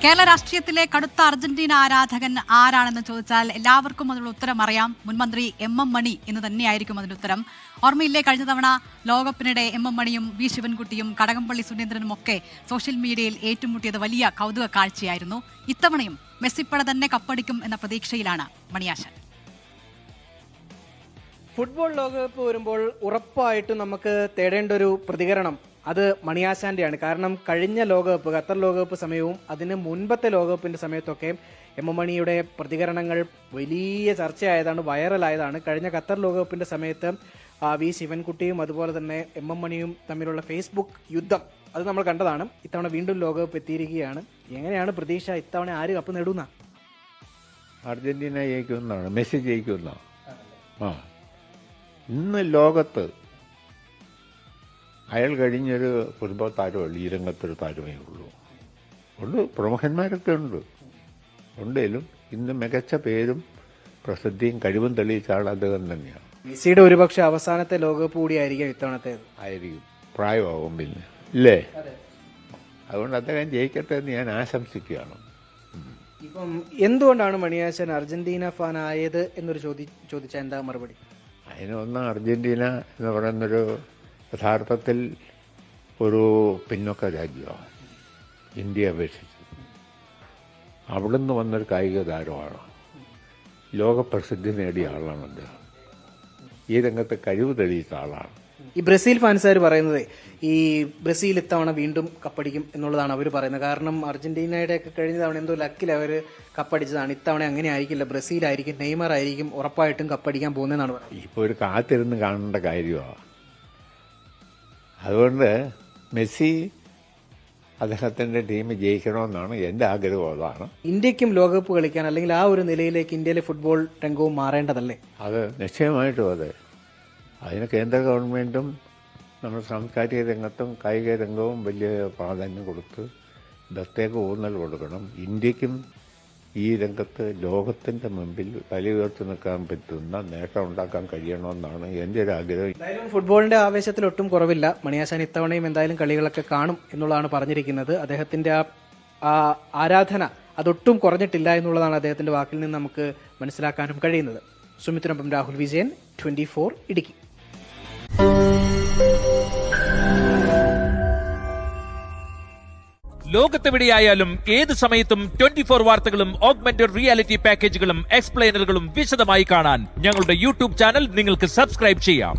കേരള രാഷ്ട്രീയത്തിലെ കടുത്ത അർജന്റീന ആരാധകൻ ആരാണെന്ന് ചോദിച്ചാൽ എല്ലാവർക്കും അതിനുള്ള ഉത്തരം അറിയാം. മുൻമന്ത്രി എം മണി എന്ന് തന്നെയായിരിക്കും അതിന്റെ ഉത്തരം. ഓർമ്മയില്ലേ, കഴിഞ്ഞ തവണ ലോകകപ്പിനിടെ എം മണിയും വി ശിവൻകുട്ടിയും കടകംപള്ളി സുരേന്ദ്രനും ഒക്കെ സോഷ്യൽ മീഡിയയിൽ ഏറ്റുമുട്ടിയത് വലിയ കൗതുക കാഴ്ചയായിരുന്നു. ഇത്തവണയും മെസ്സിപ്പട തന്നെ കപ്പടിക്കും എന്ന പ്രതീക്ഷയിലാണ് മണിയാശൻ. ഫുട്ബോൾ ലോകകപ്പ് വരുമ്പോൾ ഉറപ്പായിട്ടും നമുക്ക് തേടേണ്ട ഒരു പ്രതികരണം അത് മണിയാശാന്റെയാണ്. കാരണം കഴിഞ്ഞ ലോകകപ്പ്, ഖത്തർ ലോകകപ്പ് സമയവും അതിന് മുൻപത്തെ ലോകകപ്പിന്റെ സമയത്തൊക്കെ എം മണിയുടെ പ്രതികരണങ്ങൾ വലിയ ചർച്ചയായതാണ്, വൈറലായതാണ്. കഴിഞ്ഞ ഖത്തർ ലോകകപ്പിന്റെ സമയത്ത് വി ശിവൻകുട്ടിയും അതുപോലെ തന്നെ എം മണിയും തമ്മിലുള്ള ഫേസ്ബുക്ക് യുദ്ധം അത് നമ്മൾ കണ്ടതാണ്. ഇത്തവണ വീണ്ടും ലോകകപ്പ് എത്തിയിരിക്കുകയാണ്. എങ്ങനെയാണ് പ്രതീക്ഷ? ഇത്തവണ ആര് കപ്പ് നേടുന്ന? അർജന്റീന ജയിക്കുമെന്നാണ്, മെസ്സി ജയിക്കുമെന്നാണ്. ഇന്ന് ലോകത്ത് അയാൾ കഴിഞ്ഞൊരു ഫുട്ബോൾ താരമല്ല, ഈ രംഗത്തൊരു താരമേ ഉള്ളൂ. പ്രമുഖന്മാരൊക്കെ ഉണ്ടെങ്കിലും ഇന്ന് മികച്ച പേരും പ്രസിദ്ധിയും കഴിവും തെളിയിച്ച ആൾ അദ്ദേഹം തന്നെയാണ്. മെസ്സിയുടെ ഒരുപക്ഷെ അവസാനത്തെ ലോകകപ്പ് കൂടിയായിരിക്കും ഇത്തവണത്തേത്. ആയിരിക്കും, പ്രായമാകും പിന്നെ, ഇല്ലേ? അതുകൊണ്ട് അദ്ദേഹം ജയിക്കട്ടെ എന്ന് ഞാൻ ആശംസിക്കുകയാണ്. ഇപ്പം എന്തുകൊണ്ടാണ് മണിയാശൻ അർജന്റീന ഫാൻ ആയത് എന്നൊരു ചോദിച്ചാൽ എന്താ മറുപടി? അതിനൊന്ന്, അർജന്റീന എന്ന് പറയുന്നൊരു യഥാർത്ഥത്തിൽ ഒരു പിന്നോക്ക രാജ്യമാണ് ഇന്ത്യയെ അപേക്ഷിച്ച്. അവിടുന്ന് വന്നൊരു കായിക താരമാണ്, ലോകപ്രസിദ്ധി നേടിയ ആളാണ് അദ്ദേഹം, ഈ രംഗത്ത് കഴിവ് തെളിയിച്ച ആളാണ്. ഈ ബ്രസീൽ ഫാൻസുകാർ പറയുന്നത് ഈ ബ്രസീൽ ഇത്തവണ വീണ്ടും കപ്പടിക്കും എന്നുള്ളതാണ് അവർ പറയുന്നത്. കാരണം അർജന്റീനയുടെ ഒക്കെ കഴിഞ്ഞ തവണ എന്തോ ലക്കിൽ അവർ കപ്പടിച്ചതാണ്. ഇത്തവണ അങ്ങനെ ആയിരിക്കില്ല, ബ്രസീൽ ആയിരിക്കും, നെയ്മർ ആയിരിക്കും ഉറപ്പായിട്ടും കപ്പടിക്കാൻ പോകുന്നതെന്നാണ് പറയുന്നത്. ഇപ്പോൾ ഒരു കാത്തിരുന്ന് കാണേണ്ട കാര്യമാണ്. അതുകൊണ്ട് മെസ്സി അദ്ദേഹത്തിൻ്റെ ടീം ജയിക്കണമെന്നാണ് എൻ്റെ ആഗ്രഹം. അതാണ് ഇന്ത്യക്കും ലോകകപ്പ് കളിക്കാൻ, അല്ലെങ്കിൽ ആ ഒരു നിലയിലേക്ക് ഇന്ത്യയിലെ ഫുട്ബോൾ രംഗവും മാറേണ്ടതല്ലേ? അത് നിശ്ചയമായിട്ടും അതെ. അതിന് കേന്ദ്ര ഗവൺമെൻറ്റും നമ്മുടെ സാംസ്കാരിക രംഗത്തും കായിക രംഗവും വലിയ പ്രാധാന്യം കൊടുത്ത് പ്രത്യേക ഊന്നൽ കൊടുക്കണം. ഇന്ത്യക്കും ഈ രംഗത്ത് ലോകത്തിൻ്റെ മുമ്പിൽ തല ഉയർത്തി നിൽക്കാൻ പറ്റുന്ന നേട്ടം ഉണ്ടാക്കാൻ കഴിയണമെന്നാണ് എൻ്റെ ഒരു ആഗ്രഹം. എന്തായാലും ഫുട്ബോളിന്റെ ആവേശത്തിൽ ഒട്ടും കുറവില്ല. മണിയാശാൻ ഇത്തവണയും എന്തായാലും കളികളൊക്കെ കാണും എന്നുള്ളതാണ് പറഞ്ഞിരിക്കുന്നത്. അദ്ദേഹത്തിന്റെ ആ ആരാധന അതൊട്ടും കുറഞ്ഞിട്ടില്ല എന്നുള്ളതാണ് അദ്ദേഹത്തിന്റെ വാക്കിൽ നിന്ന് നമുക്ക് മനസ്സിലാക്കാനും കഴിയുന്നത്. സുമിത്തിനൊപ്പം രാഹുൽ വിജയൻ, 24 ഇടുക്കി. ലോകത്തെവിടെയായാലും ഏത് സമയത്തും 24 വാർത്തകളും ഓഗ്മെന്റഡ് റിയാലിറ്റി പാക്കേജുകളും എക്സ്പ്ലെയിനറുകളും വിശദമായി കാണാൻ ഞങ്ങളുടെ യൂട്യൂബ് ചാനൽ നിങ്ങൾക്ക് സബ്സ്ക്രൈബ് ചെയ്യാം.